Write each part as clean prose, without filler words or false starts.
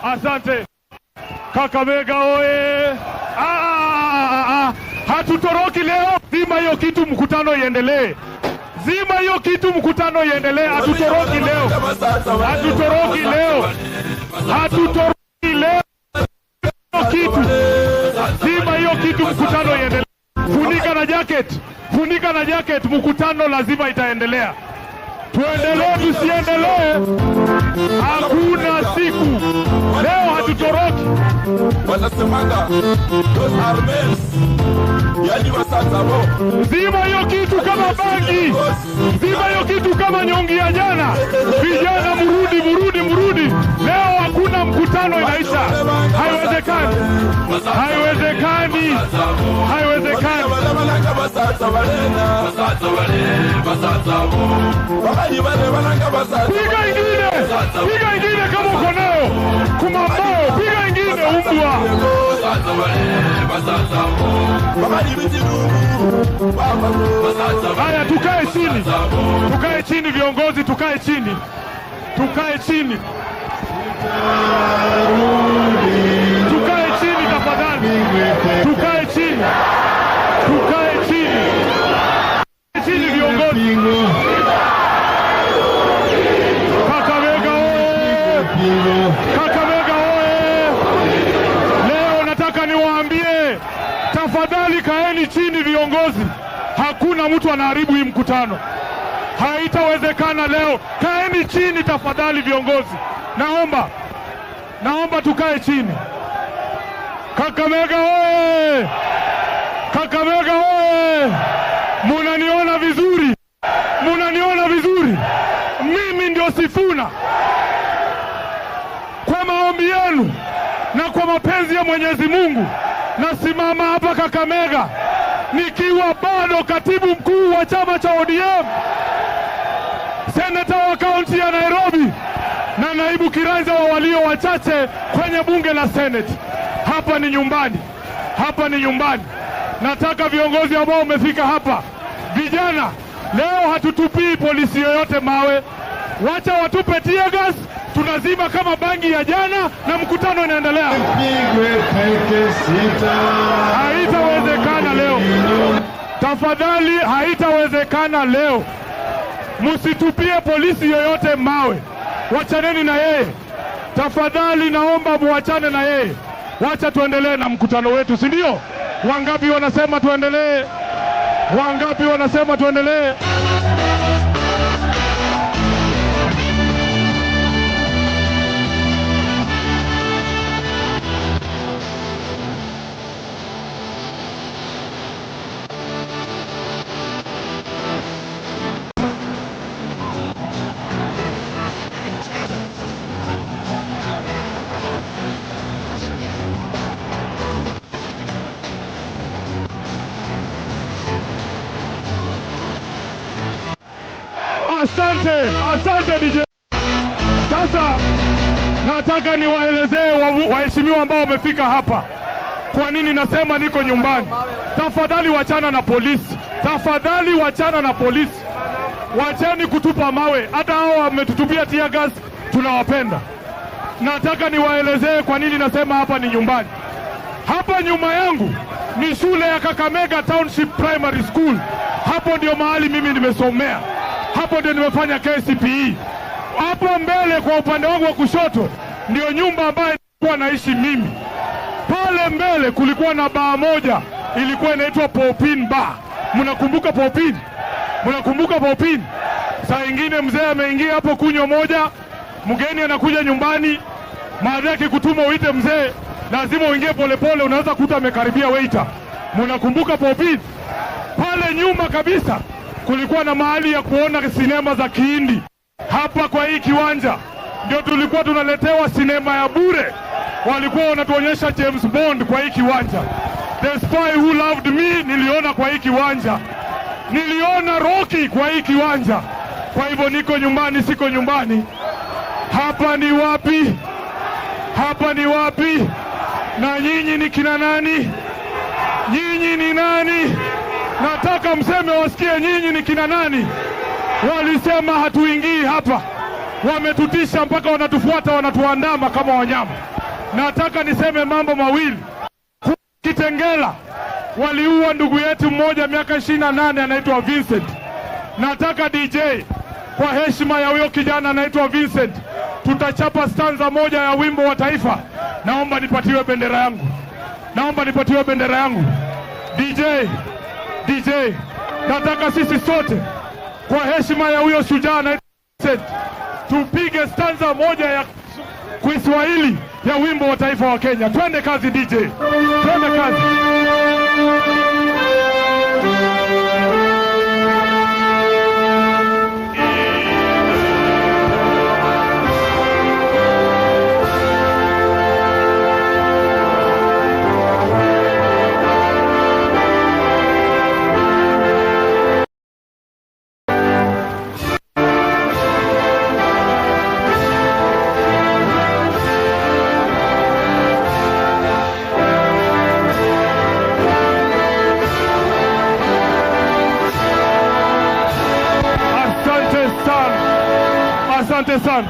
Asante. Kakamega oye. Hatutoroki leo. Zima hiyo kitu, mkutano iendelee. Zima hiyo kitu, mkutano iendelee. Hatutoroki leo. Hatutoroki leo. Hatutoroki leo. Kitu. Zima hiyo kitu, mkutano iendelee. Funika na jacket. Funika na jacket, mkutano lazima itaendelea. Tuendelee tusiendelee, hakuna siku. Leo hatutoroki. Wanasemanga those are men. Yani wasatabo. Zima hiyo kitu kama bangi. Zima hiyo kitu kama nyongi ya jana. Vijana murudi. Leo hakuna mkutano inaisha. Haiwezekani. Haiwezekani. Haiwezekani. Piga ingine. Piga ingine kama uko nayo. Kumambao, piga ingine umbwa. Haya, tukae chini. Tukae chini viongozi, tukae chini. Tukae chini. Tukae chini tafadhali. Tukae chini. Tukae chini. Chini viongozi. Kakamega oye. Kakamega oye. Leo nataka niwaambie, tafadhali kaeni chini viongozi. Hakuna mtu anaharibu hii mkutano. Haitawezekana leo. Kaeni chini tafadhali viongozi. Naomba tukae chini. Kakamega oye. Kakamega oye. Munaniona vizuri? Munaniona vizuri? Mimi ndio Sifuna. Kwa maombi yenu na kwa mapenzi ya Mwenyezi Mungu, nasimama hapa Kakamega nikiwa bado katibu mkuu wa chama cha ODM, seneta wa kaunti ya Nairobi na naibu kiranja wa walio wachache kwenye bunge la Senate. Hapa ni nyumbani. Hapa ni nyumbani. Nataka viongozi ambao umefika hapa, vijana, leo hatutupii polisi yoyote mawe. Wacha watupe tear gas, tunazima kama bangi ya jana na mkutano inaendelea. Haitawezekana leo. Tafadhali, haitawezekana leo. Musitupie polisi yoyote mawe. Wachaneni na yeye. Tafadhali naomba muachane na yeye. Wacha tuendelee na mkutano wetu, si ndio? Wangapi wanasema tuendelee? Wangapi wanasema tuendelee? Asante DJ. Sasa nataka niwaelezee waheshimiwa ambao wamefika hapa kwa nini nasema niko nyumbani. Tafadhali wachana na polisi. Tafadhali wachana na polisi. Wacheni kutupa mawe. Hata hao wametutupia tear gas, tunawapenda. Nataka niwaelezee kwa nini nasema hapa ni nyumbani. Hapa nyuma yangu ni shule ya Kakamega Township Primary School. Hapo ndio mahali mimi nimesomea. Hapo ndio nimefanya KCPE. Hapo mbele kwa upande wangu wa kushoto ndio nyumba ambayo nilikuwa naishi mimi. Pale mbele kulikuwa na baa moja ilikuwa inaitwa Popin Bar. Mnakumbuka Popin? Mnakumbuka Popin? Saa ingine mzee ameingia hapo kunywa moja, mgeni anakuja nyumbani, baada yake kutuma uite mzee, lazima uingie polepole, unaweza kuta amekaribia waiter. Mnakumbuka Popin? Pale nyuma kabisa kulikuwa na mahali ya kuona sinema za Kihindi. Hapa kwa hii kiwanja ndio tulikuwa tunaletewa sinema ya bure. Walikuwa wanatuonyesha James Bond kwa hii kiwanja. The Spy Who Loved Me niliona kwa hii kiwanja. Niliona Rocky kwa hii kiwanja. Kwa hivyo niko nyumbani, siko nyumbani. Hapa ni wapi? Hapa ni wapi? Na nyinyi ni kina nani? Nyinyi ni nani? Nataka mseme wasikie nyinyi ni kina nani. Walisema hatuingii hapa. wametutisha mpaka wanatufuata, wanatuandama kama wanyama. Nataka niseme mambo mawili. Kitengela waliua ndugu yetu mmoja miaka 28 anaitwa Vincent. Nataka DJ, kwa heshima ya huyo kijana anaitwa Vincent, tutachapa stanza moja ya wimbo wa taifa. Naomba nipatiwe bendera yangu. Naomba nipatiwe bendera yangu. DJ, nataka sisi sote kwa heshima ya huyo shujaa anaitwa Vincent, tupige stanza moja ya Kiswahili ya wimbo wa taifa wa Kenya. Twende kazi DJ. Twende kazi. Asante sana.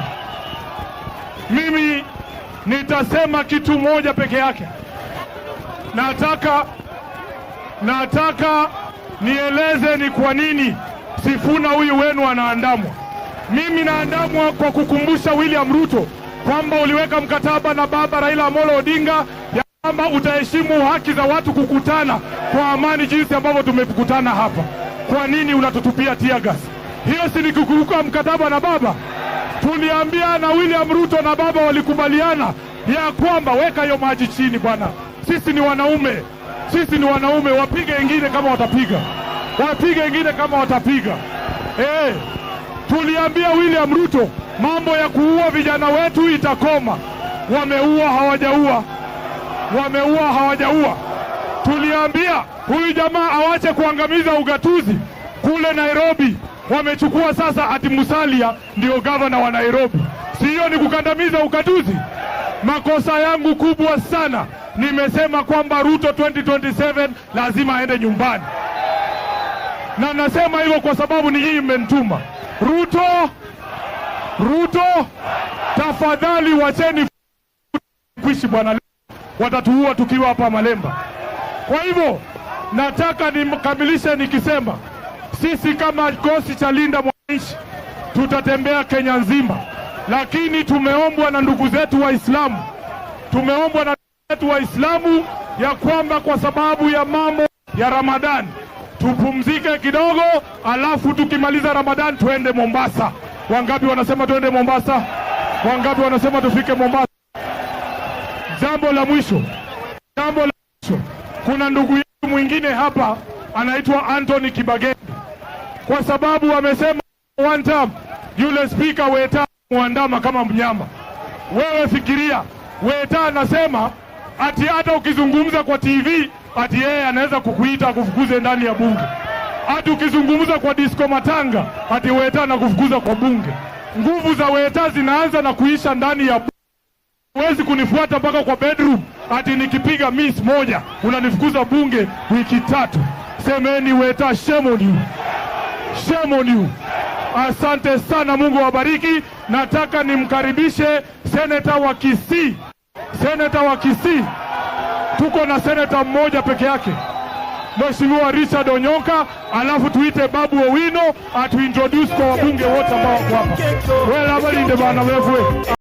Mimi nitasema kitu moja peke yake. Nataka nieleze ni kwa nini Sifuna huyu wenu anaandamwa. Mimi naandamwa kwa kukumbusha William Ruto kwamba uliweka mkataba na baba Raila Amolo Odinga ya kwamba utaheshimu haki za watu kukutana kwa amani jinsi ambavyo tumekutana hapa. Kwa nini unatutupia tear gas? Hiyo si ni kukiuka mkataba na baba? Tuliambia na William Ruto na baba walikubaliana ya kwamba weka hiyo maji chini bwana. Sisi ni wanaume. Sisi ni wanaume, wapige wengine kama watapiga. Wapige wengine kama watapiga. Tuliambia William Ruto mambo ya kuua vijana wetu itakoma. Wameua hawajaua. Wameua hawajaua. Tuliambia huyu jamaa awache kuangamiza ugatuzi kule Nairobi. Wamechukua sasa ati Musalia ndio gavana wa Nairobi. Si hiyo ni kukandamiza ugatuzi? Makosa yangu kubwa sana, nimesema kwamba Ruto 2027 lazima aende nyumbani. Na nasema hivyo kwa sababu ni hii mmenituma. Ruto, tafadhali wacheni kuishi bwana, watatuua tukiwa hapa Malemba. Kwa hivyo nataka nikamilishe nikisema sisi kama kikosi cha Linda Mwananchi tutatembea Kenya nzima, lakini tumeombwa na ndugu zetu Waislamu, ya kwamba kwa sababu ya mambo ya Ramadhani tupumzike kidogo, alafu tukimaliza Ramadhani tuende Mombasa. Wangapi wanasema tuende Mombasa? Wangapi wanasema tufike Mombasa? Jambo la mwisho, kuna ndugu yetu mwingine hapa anaitwa Anthony Kibageni, kwa sababu wamesema one time yule speaker Weta muandama kama mnyama. Wewe fikiria, Weta anasema ati hata ukizungumza kwa TV ati yeye anaweza kukuita kufukuze ndani ya bunge. Ati ukizungumza kwa disco matanga ati Weta anakufukuza kwa bunge. Nguvu za Weta zinaanza na kuisha ndani ya bunge. Huwezi kunifuata mpaka kwa bedroom ati nikipiga miss moja unanifukuza bunge wiki 3. Semeni Weta, shame on you. Shame on you. Asante sana, Mungu awabariki. Nataka nimkaribishe seneta wa Kisii. Seneta wa Kisii, tuko na seneta mmoja peke yake, Mheshimiwa Richard Onyonka, alafu tuite Babu Owino atuintroduce kwa wabunge wote ambao wako hapa. Wewe habari ndio bana wewe.